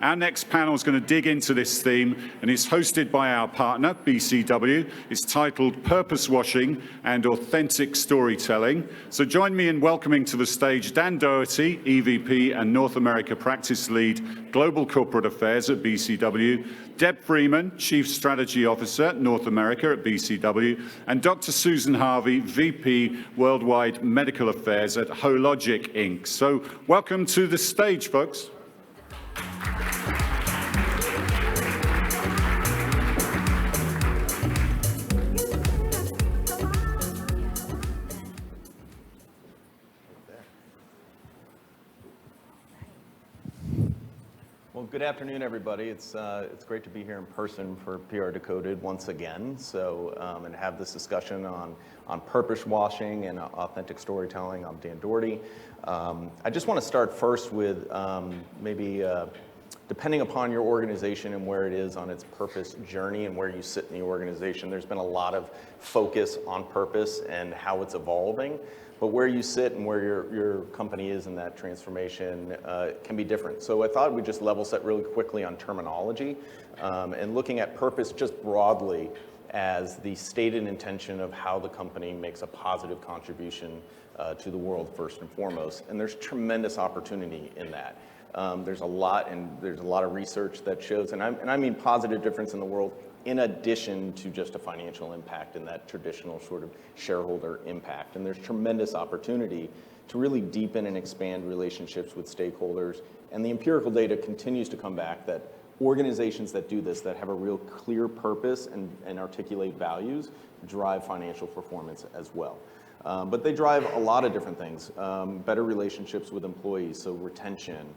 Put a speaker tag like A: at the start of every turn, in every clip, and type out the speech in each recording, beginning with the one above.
A: Our next panel is going to dig into this theme and is hosted by our partner, BCW. It's titled Purpose Washing and Authentic Storytelling. So join me in welcoming to the stage Dan Doherty, EVP and North America Practice Lead, Global Corporate Affairs at BCW, Deb Freeman, Chief Strategy Officer, North America at BCW, and Dr. Susan Harvey, VP Worldwide Medical Affairs at Hologic, Inc. So welcome to the stage, folks.
B: Well, good afternoon, everybody. It's great to be here in person for PRDecoded once again. So, and have this discussion on purpose washing and authentic storytelling. I'm Dan Doherty. I just want to start first with maybe depending upon your organization and where it is on its purpose journey and where you sit in the organization, there's been a lot of focus on purpose and how it's evolving. But where you sit and where your company is in that transformation can be different. So I thought we'd just level set really quickly on terminology and looking at purpose just broadly as the stated intention of how the company makes a positive contribution to the world first and foremost. And there's tremendous opportunity in that. There's a lot of research that shows, and I mean positive difference in the world, in addition to just a financial impact and that traditional sort of shareholder impact. And there's tremendous opportunity to really deepen and expand relationships with stakeholders. And the empirical data continues to come back that organizations that do this, that have a real clear purpose and articulate values, drive financial performance as well. But they drive a lot of different things. Better relationships with employees, so retention,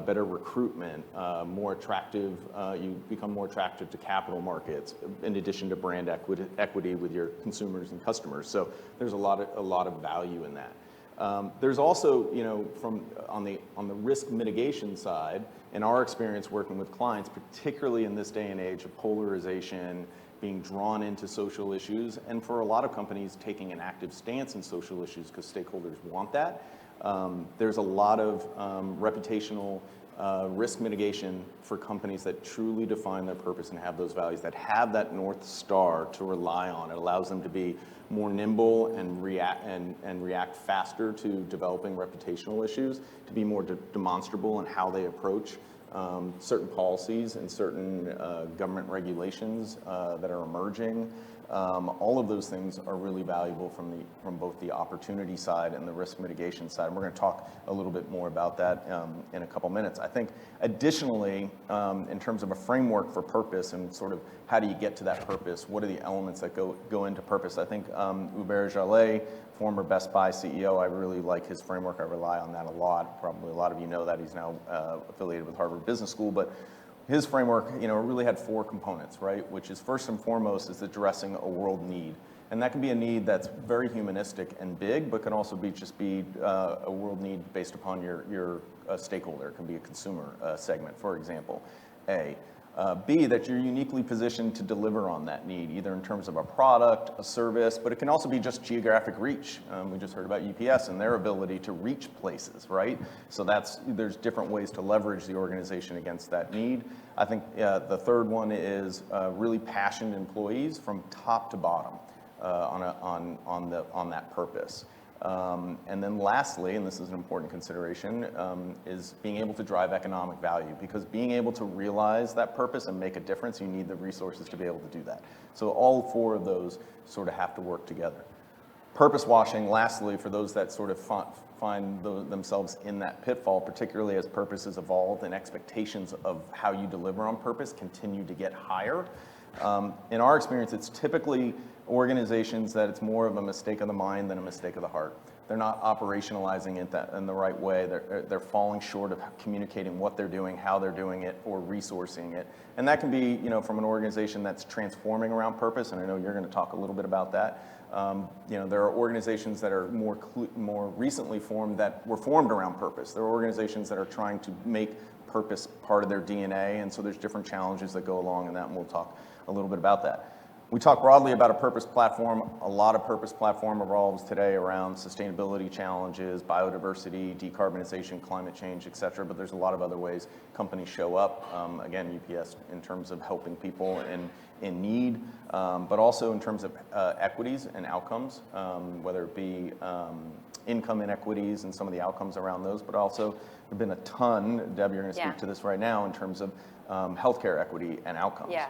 B: better recruitment, more attractive, you become more attractive to capital markets, in addition to brand equity with your consumers and customers. So there's a lot of value in that. There's also, on the risk mitigation side, in our experience working with clients, particularly in this day and age of polarization, being drawn into social issues, and for a lot of companies taking an active stance in social issues because stakeholders want that. There's a lot of reputational risk mitigation for companies that truly define their purpose and have those values, that have that North Star to rely on. It allows them to be more nimble and react faster to developing reputational issues, to be more demonstrable in how they approach certain policies and certain government regulations that are emerging. All of those things are really valuable from both the opportunity side and the risk mitigation side. And we're going to talk a little bit more about that in a couple minutes. I think additionally, in terms of a framework for purpose and sort of how do you get to that purpose, what are the elements that go into purpose? I think Hubert Jallet, former Best Buy CEO, I really like his framework. I rely on that a lot. Probably a lot of you know that. He's now affiliated with Harvard Business School. But his framework, really had 4 components, right? Which is first and foremost is addressing a world need. And that can be a need that's very humanistic and big, but can also be a world need based upon your stakeholder. It can be a consumer segment, for example, A. B, that you're uniquely positioned to deliver on that need, either in terms of a product, a service, but it can also be just geographic reach. We just heard about UPS and their ability to reach places, right? So there's different ways to leverage the organization against that need. I think the third one is really passionate employees from top to bottom on that purpose. And then lastly, and this is an important consideration, is being able to drive economic value, because being able to realize that purpose and make a difference, you need the resources to be able to do that. So all 4 of those sort of have to work together. Purpose washing, lastly, for those that sort of find themselves in that pitfall, particularly as purposes evolve and expectations of how you deliver on purpose continue to get higher. In our experience, it's typically organizations that it's more of a mistake of the mind than a mistake of the heart. They're not operationalizing it in the right way. They're falling short of communicating what they're doing, how they're doing it, or resourcing it. And that can be, from an organization that's transforming around purpose, and I know you're going to talk a little bit about that. There are organizations that are more recently formed that were formed around purpose. There are organizations that are trying to make purpose part of their DNA, and so there's different challenges that go along in that, and we'll talk a little bit about that. We talk broadly about a purpose platform. A lot of purpose platform revolves today around sustainability challenges, biodiversity, decarbonization, climate change, et cetera, but there's a lot of other ways companies show up. Again, UPS in terms of helping people in need, but also in terms of equities and outcomes, whether it be income inequities and some of the outcomes around those, but also there have been a ton, Deb, you're going to speak to this right now, in terms of healthcare equity and outcomes.
C: Yeah.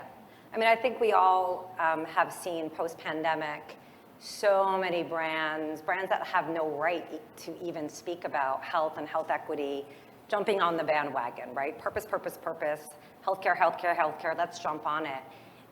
C: I mean, I think we all have seen post-pandemic so many brands that have no right to even speak about health and health equity, jumping on the bandwagon, right? Purpose, purpose, purpose, healthcare, healthcare, healthcare, let's jump on it.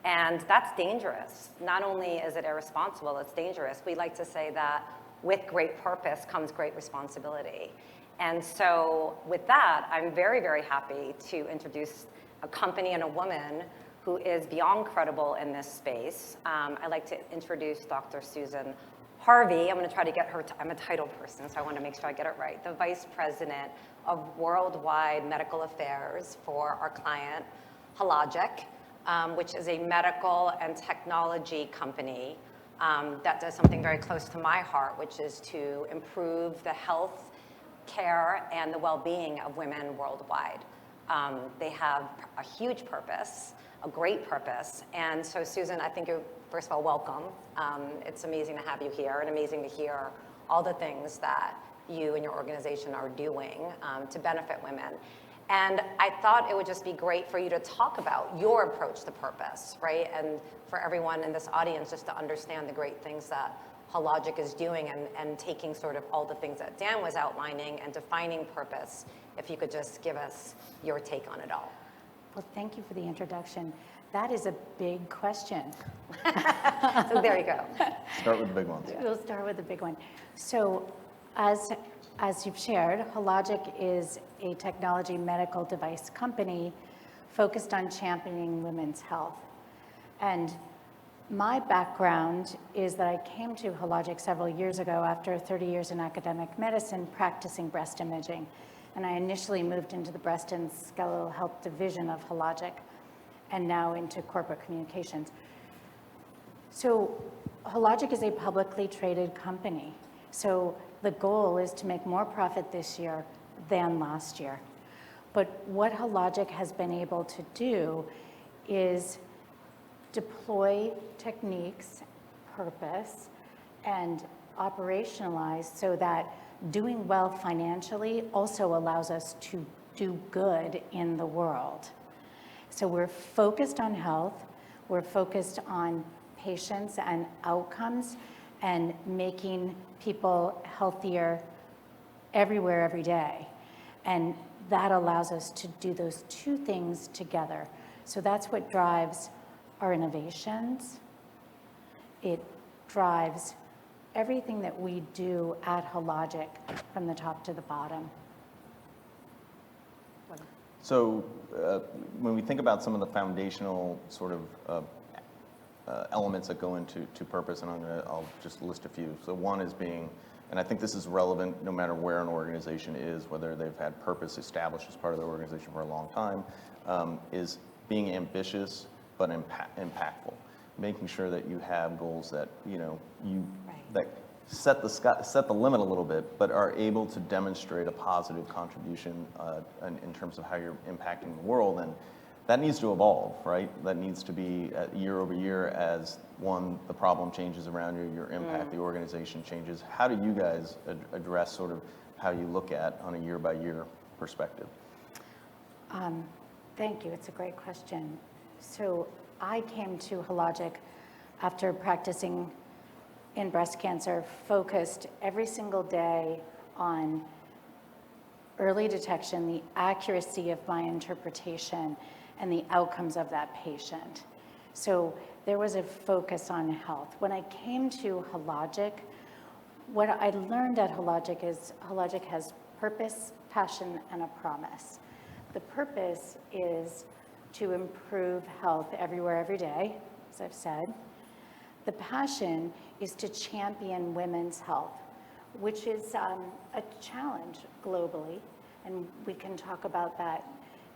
C: And that's dangerous. Not only is it irresponsible, it's dangerous. We like to say that with great purpose comes great responsibility. And so with that, I'm very, very happy to introduce a company and a woman who is beyond credible in this space. I'd like to introduce Dr. Susan Harvey. I'm going to try to get her, I'm a title person, so I want to make sure I get it right. The Vice President of Worldwide Medical Affairs for our client, Hologic, which is a medical and technology company that does something very close to my heart, which is to improve the health care and the well-being of women worldwide. They have a huge purpose, a great purpose. And so Susan, I think you're, first of all, welcome. It's amazing to have you here and amazing to hear all the things that you and your organization are doing to benefit women. And I thought it would just be great for you to talk about your approach to purpose, right? And for everyone in this audience just to understand the great things that Hologic is doing and taking sort of all the things that Dan was outlining and defining purpose. If you could just give us your take on it all.
D: Well, thank you for the introduction. That is a big question.
C: So there you go.
B: Start with the big ones.
D: We'll start with the big one. So as you've shared, Hologic is a technology medical device company focused on championing women's health. And my background is that I came to Hologic several years ago after 30 years in academic medicine practicing breast imaging. And I initially moved into the breast and skeletal health division of Hologic and now into corporate communications. So Hologic is a publicly traded company. So the goal is to make more profit this year than last year. But what Hologic has been able to do is deploy techniques, purpose, and operationalize so that doing well financially also allows us to do good in the world. So we're focused on health, we're focused on patients and outcomes, and making people healthier everywhere, every day. And that allows us to do those two things together. So that's what drives our innovations. It drives everything that we do at Hologic from the top to the bottom.
B: So when we think about some of the foundational sort of elements that go into purpose, and I'll just list a few. So one is being, and I think this is relevant no matter where an organization is, whether they've had purpose established as part of their organization for a long time, is being ambitious but impactful. Making sure that you have goals that that set the limit a little bit, but are able to demonstrate a positive contribution in terms of how you're impacting the world. And that needs to evolve, right? That needs to be year over year as the problem changes around you, your impact, the organization changes. How do you guys address sort of how you look at on a year by year perspective?
D: Thank you, it's a great question. So I came to Hologic after practicing in breast cancer, focused every single day on early detection, the accuracy of my interpretation, and the outcomes of that patient. So there was a focus on health. When I came to Hologic, what I learned at Hologic is Hologic has purpose, passion, and a promise. The purpose is to improve health everywhere, every day, as I've said. The passion is to champion women's health, which is a challenge globally, and we can talk about that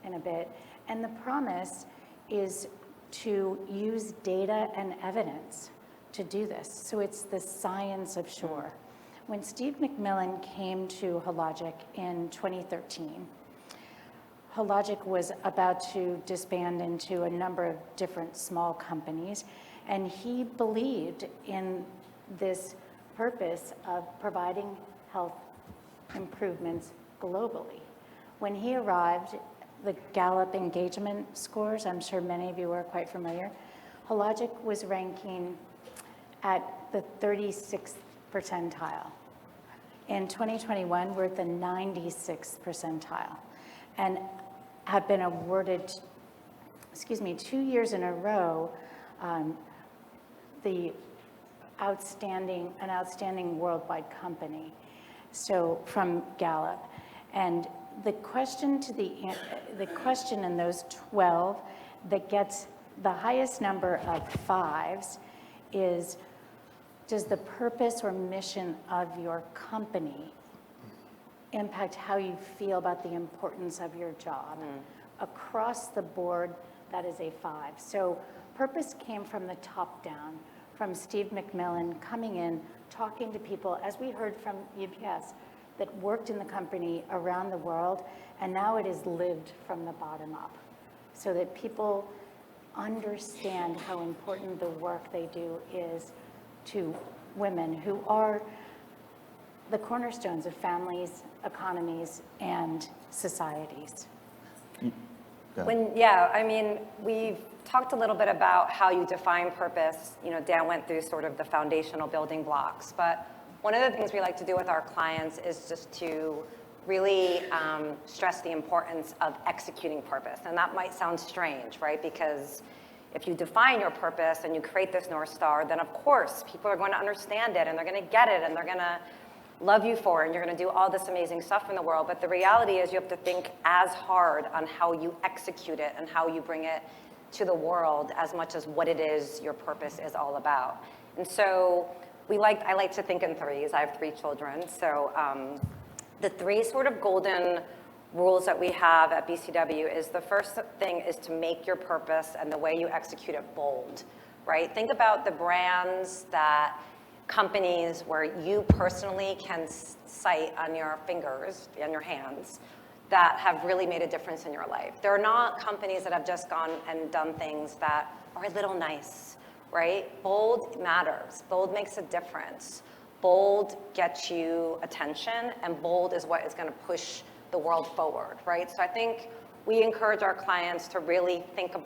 D: in a bit. And the promise is to use data and evidence to do this. So it's the science of sure. When Steve McMillan came to Hologic in 2013, Hologic was about to disband into a number of different small companies, and he believed in this purpose of providing health improvements globally. When he arrived, the Gallup engagement scores, I'm sure many of you are quite familiar, Hologic was ranking at the 36th percentile. In 2021, we're at the 96th percentile and have been awarded, 2 years in a row, an outstanding worldwide company, so from Gallup. And the question in those 12 that gets the highest number of 5s is, does the purpose or mission of your company impact how you feel about the importance of your job? Across the board, that is a 5. So purpose came from the top down, from Steve McMillan coming in, talking to people, as we heard from UPS, that worked in the company around the world, and now it is lived from the bottom up, so that people understand how important the work they do is to women who are the cornerstones of families, economies, and societies.
C: We've talked a little bit about how you define purpose. Dan went through sort of the foundational building blocks, but one of the things we like to do with our clients is just to really stress the importance of executing purpose. And that might sound strange, right? Because if you define your purpose and you create this North Star, then of course people are going to understand it and they're going to get it and they're going to love you for it and you're going to do all this amazing stuff in the world. But the reality is you have to think as hard on how you execute it and how you bring it to the world as much as what it is your purpose is all about. And so I like to think in threes. I have 3 children. So the 3 sort of golden rules that we have at BCW is, the first thing is to make your purpose and the way you execute it bold, right? Think about the brands, that companies where you personally can cite on your fingers, on your hands, that have really made a difference in your life. They're not companies that have just gone and done things that are a little nice, right? Bold matters. Bold makes a difference. Bold gets you attention, and bold is what is going to push the world forward, right? So I think we encourage our clients to really think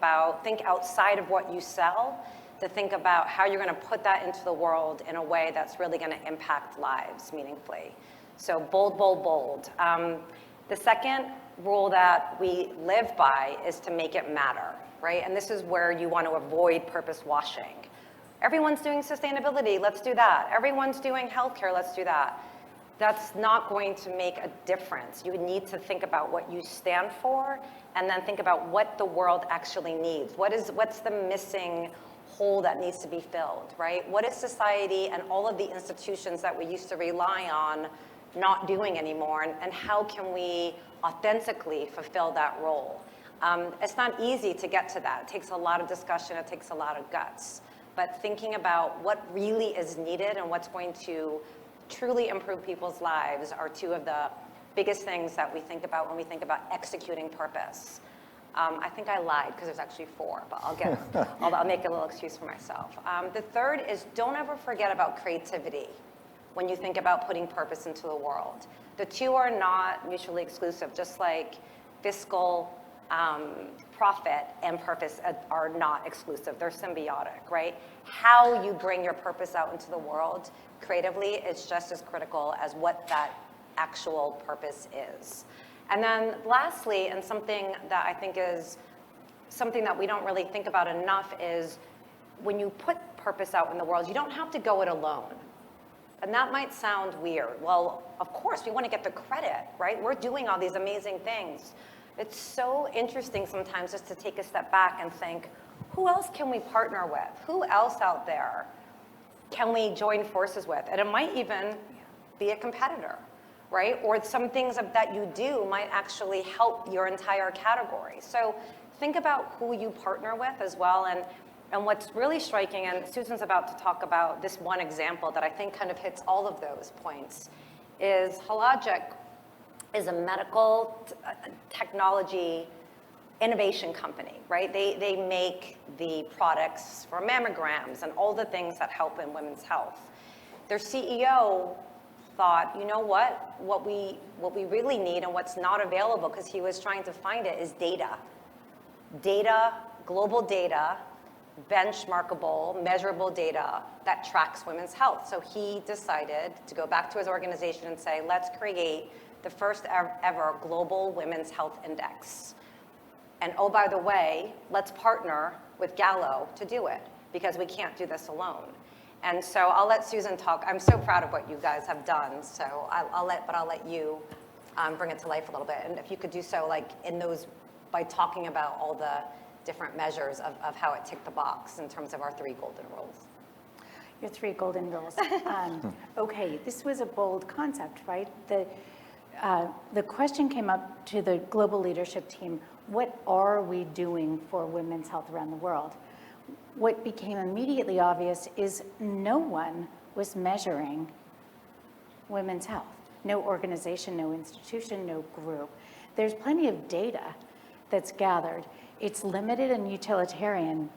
C: outside of what you sell, to think about how you're going to put that into the world in a way that's really going to impact lives meaningfully. So bold, bold, bold. The second rule that we live by is to make it matter, right? And this is where you want to avoid purpose washing. Everyone's doing sustainability, let's do that. Everyone's doing healthcare, let's do that. That's not going to make a difference. You need to think about what you stand for and then think about what the world actually needs. What's the missing hole that needs to be filled, right? What is society and all of the institutions that we used to rely on not doing anymore, and how can we authentically fulfill that role? It's not easy to get to that. It takes a lot of discussion, it takes a lot of guts. But thinking about what really is needed and what's going to truly improve people's lives are 2 of the biggest things that we think about when we think about executing purpose. I think I lied because there's actually 4, but I'll make a little excuse for myself. The third is, don't ever forget about creativity when you think about putting purpose into the world. The 2 are not mutually exclusive, just like fiscal profit and purpose are not exclusive. They're symbiotic, right? How you bring your purpose out into the world creatively is just as critical as what that actual purpose is. And then lastly, and something that I think is something that we don't really think about enough, is when you put purpose out in the world, you don't have to go it alone. And that might sound weird. Well, of course, we want to get the credit, right? We're doing all these amazing things. It's so interesting sometimes just to take a step back and think, who else can we partner with? Who else out there can we join forces with? And it might even be a competitor, right? Or some things that you do might actually help your entire category. So think about who you partner with as well. And what's really striking, and Susan's about to talk about this one example that I think kind of hits all of those points, is Hologic is a medical technology innovation company, right? They make the products for mammograms and all the things that help in women's health. Their CEO thought, you know what we really need and what's not available, because he was trying to find it, is data. Data, global data, benchmarkable, measurable data that tracks women's health. So he decided to go back to his organization and say, let's create the first ever global women's health index. And oh, by the way, let's partner with Gallo to do it, because we can't do this alone. And so I'll let Susan talk. I'm so proud of what you guys have done. So I'll let you bring it to life a little bit. And if you could do so, like in those, by talking about all the different measures of how it ticked the box in terms of our 3 golden rules.
D: Your 3 golden rules. Okay, this was a bold concept, right? The question came up to the global leadership team: what are we doing for women's health around the world? What became immediately obvious is no one was measuring women's health. No organization, no institution, no group. There's plenty of data that's gathered. It's limited and utilitarian,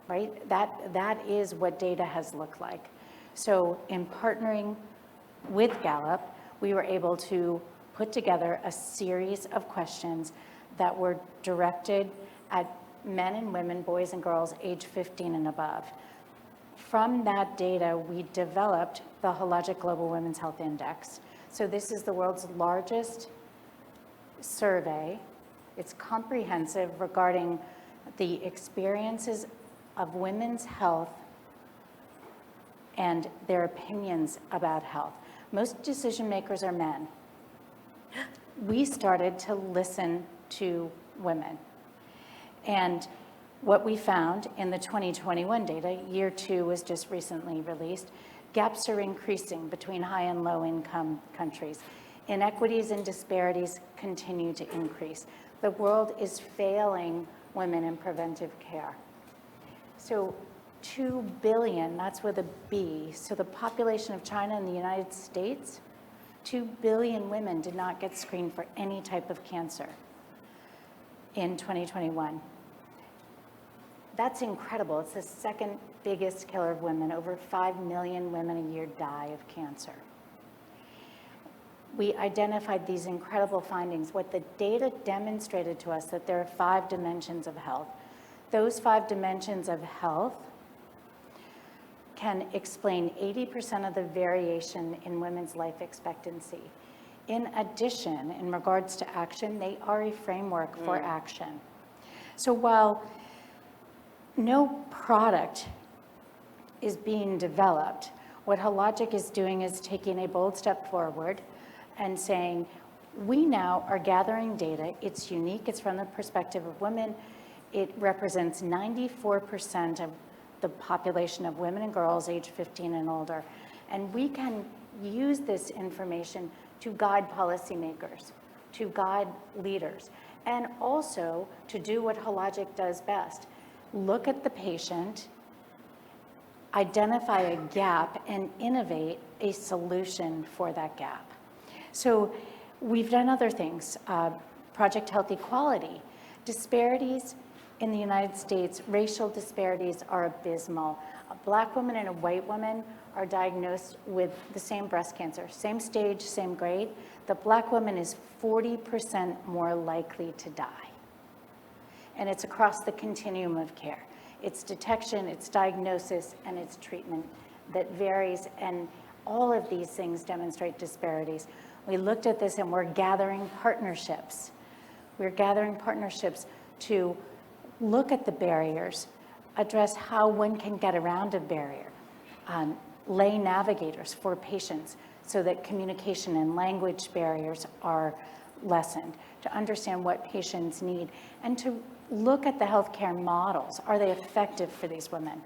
D: right? That is what data has looked like. So in partnering with Gallup, we were able to put together a series of questions that were directed at men and women, boys and girls, age 15 and above. From that data, we developed the Hologic Global Women's Health Index. So this is the world's largest survey. It's comprehensive regarding the experiences of women's health and their opinions about health. Most decision makers are men. We started to listen to women. And what we found in the 2021 data, year 2 was just recently released, gaps are increasing between high and low income countries. Inequities and disparities continue to increase. The world is failing women in preventive care. So 2 billion, that's with a B, so the population of China and the United States, 2 billion women did not get screened for any type of cancer in 2021. That's incredible. It's the 2nd biggest killer of women. Over 5 million women a year die of cancer. We identified these incredible findings. What the data demonstrated to us, that there are 5 dimensions of health. Those 5 dimensions of health can explain 80% of the variation in women's life expectancy. In addition, in regards to action, they are a framework for action. So while no product is being developed, what Hologic is doing is taking a bold step forward and saying, we now are gathering data. It's unique. It's from the perspective of women. It represents 94% of the population of women and girls age 15 and older. And we can use this information to guide policymakers, to guide leaders, and also to do what Hologic does best. Look at the patient, identify a gap, and innovate a solution for that gap. So we've done other things. Project Health Equality. Disparities in the United States, racial disparities are abysmal. A Black woman and a white woman are diagnosed with the same breast cancer, same stage, same grade. The Black woman is 40% more likely to die. And it's across the continuum of care. It's detection, it's diagnosis, and it's treatment that varies, and all of these things demonstrate disparities. We looked at this and we're gathering partnerships. We're gathering partnerships to look at the barriers, address how one can get around a barrier, lay navigators for patients so that communication and language barriers are lessened, to understand what patients need, and to look at the healthcare models. Are they effective for these women?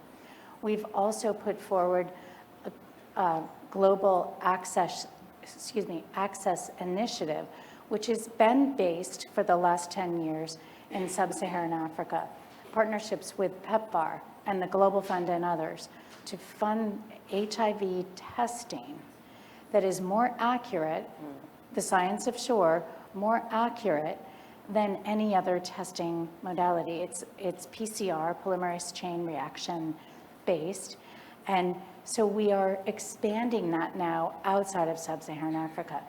D: We've also put forward a global access Access Initiative, which has been based for the last 10 years in sub-Saharan Africa. Partnerships with PEPFAR and the Global Fund and others to fund HIV testing that is more accurate, the science of sure, more accurate than any other testing modality. It's PCR, polymerase chain reaction based. And so we are expanding that now outside of sub-Saharan Africa.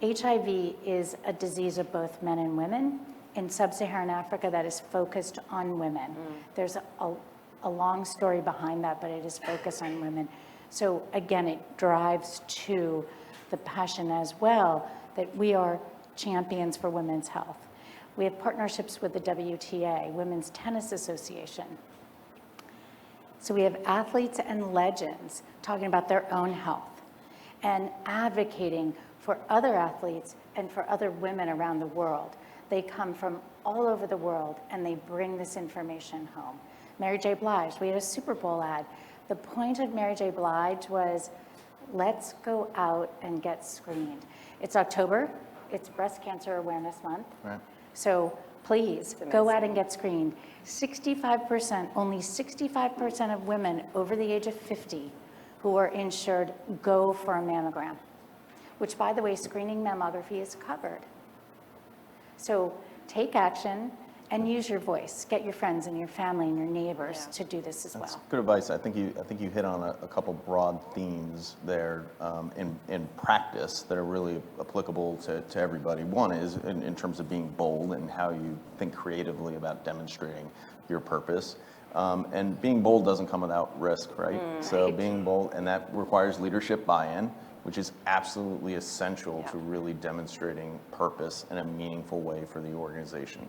D: HIV is a disease of both men and women. In sub-Saharan Africa, that is focused on women. There's a long story behind that, but it is focused on women. So again, it drives to the passion as well that we are champions for women's health. We have partnerships with the WTA, Women's Tennis Association. So we have athletes and legends talking about their own health and advocating for other athletes and for other women around the world. They come from all over the world and they bring this information home. Mary J. Blige, we had a Super Bowl ad. The point of Mary J. Blige was, let's go out and get screened. It's October, it's Breast Cancer Awareness Month.
B: Right.
D: So please go out and get screened. 65%, only 65% of women over the age of 50 who are insured go for a mammogram, which by the way, screening mammography is covered. So take action and use your voice. Get your friends and your family and your neighbors to do this as
B: That's
D: well.
B: good advice. I think you hit on a couple broad themes there in practice that are really applicable to everybody. One is in terms of being bold and how you think creatively about demonstrating your purpose. And being bold doesn't come without risk, right? So being bold, and that requires leadership buy-in, which is absolutely essential to really demonstrating purpose in a meaningful way for the organization.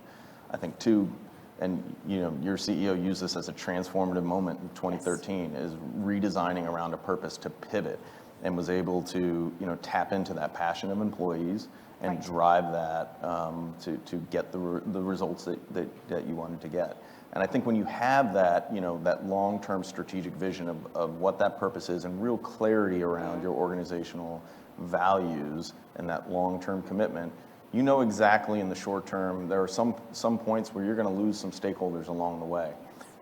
B: I think two, and your CEO used this as a transformative moment in 2013, is redesigning around a purpose to pivot, and was able to tap into that passion of employees and drive that to get the results that you wanted to get. And I think when you have that that long-term strategic vision of what that purpose is and real clarity around your organizational values and that long-term commitment, you know exactly in the short term, there are some points where you're going to lose some stakeholders along the way.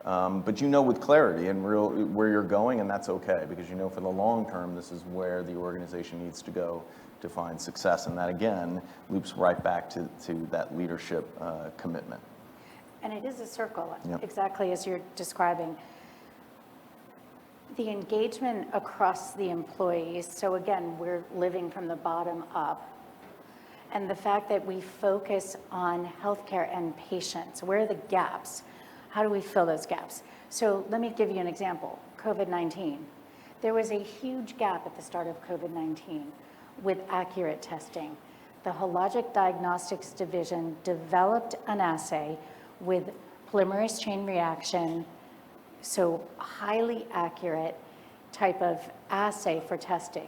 B: But with clarity and where you're going, and that's okay, because for the long term, this is where the organization needs to go to find success. And that, again, loops right back to that leadership commitment.
D: And it is a circle,
B: Yep.
D: exactly as you're describing. The engagement across the employees, so again, we're living from the bottom up. And the fact that we focus on healthcare and patients, where are the gaps? How do we fill those gaps? So let me give you an example, COVID-19. There was a huge gap at the start of COVID-19 with accurate testing. The Hologic Diagnostics Division developed an assay with polymerase chain reaction, so highly accurate type of assay for testing.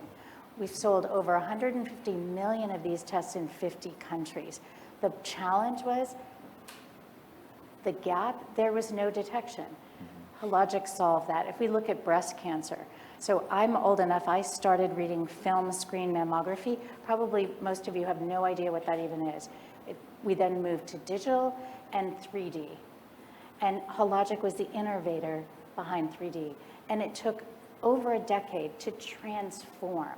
D: We've sold over 150 million of these tests in 50 countries. The challenge was the gap, there was no detection. Hologic solved that. If we look at breast cancer, so I'm old enough, I started reading film screen mammography. Probably most of you have no idea what that even is. We then moved to digital and 3D. And Hologic was the innovator behind 3D. And it took over a decade to transform,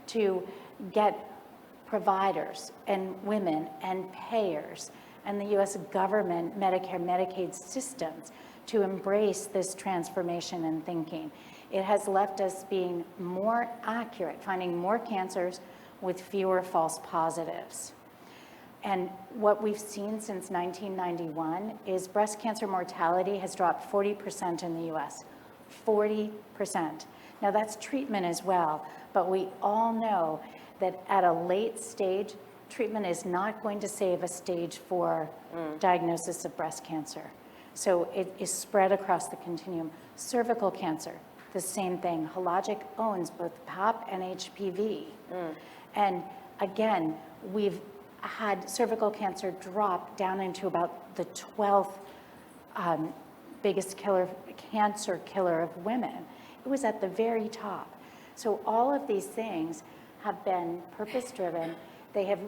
D: to get providers and women and payers and the US government, Medicare, Medicaid systems to embrace this transformation in thinking. It has left us being more accurate, finding more cancers with fewer false positives. And what we've seen since 1991 is breast cancer mortality has dropped 40% in the US. 40%. Now that's treatment as well, but we all know that at a late stage, treatment is not going to save a stage 4 diagnosis of breast cancer. So it is spread across the continuum. Cervical cancer, the same thing. Hologic owns both PAP and HPV. And again, we've had cervical cancer drop down into about the 12th biggest cancer killer of women. It was at the very top. So all of these things have been purpose-driven. They have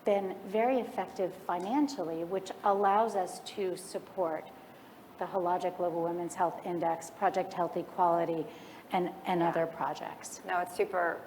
D: been very effective financially, which allows us to support the Hologic Global Women's Health Index, Project Health Equality, and other projects.
C: No, it's super,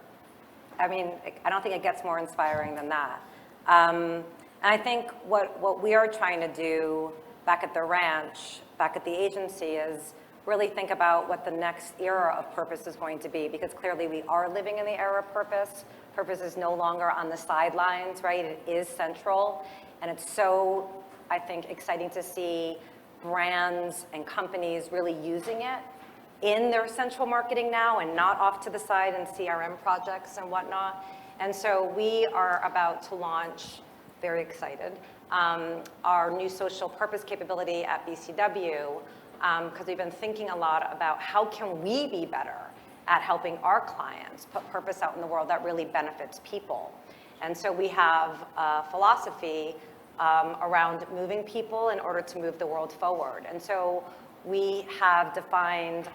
C: I mean, I don't think it gets more inspiring than that. And I think what we are trying to do back at the ranch, back at the agency, is really think about what the next era of purpose is going to be, because clearly we are living in the era of purpose. Purpose is no longer on the sidelines, right? It is central. And it's so, I think, exciting to see brands and companies really using it in their central marketing now and not off to the side in CRM projects and whatnot. And so we are about to launch, very excited, our new social purpose capability at BCW, because we've been thinking a lot about how can we be better at helping our clients put purpose out in the world that really benefits people. And so we have a philosophy around moving people in order to move the world forward. And so we have defined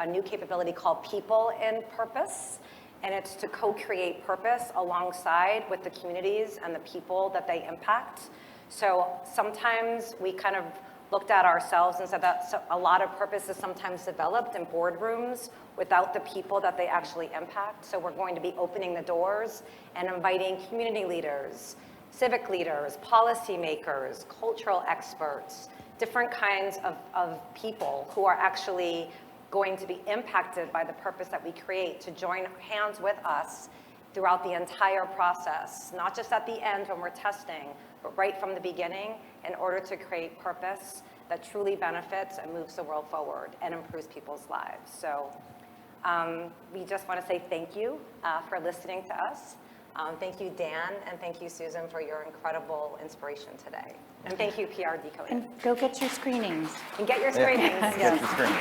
C: a new capability called People in Purpose, and it's to co-create purpose alongside with the communities and the people that they impact. So sometimes we kind of looked at ourselves and said that a lot of purpose is sometimes developed in boardrooms without the people that they actually impact. So we're going to be opening the doors and inviting community leaders, civic leaders, policymakers, cultural experts, different kinds of people who are actually going to be impacted by the purpose that we create to join hands with us throughout the entire process, not just at the end when we're testing, but right from the beginning, in order to create purpose that truly benefits and moves the world forward and improves people's lives. So we just want to say thank you for listening to us. Thank you, Dan, and thank you, Susan, for your incredible inspiration today. And thank you, PRDecoded.
D: And go get your screenings.
C: And get your screenings.
B: Get the screenings.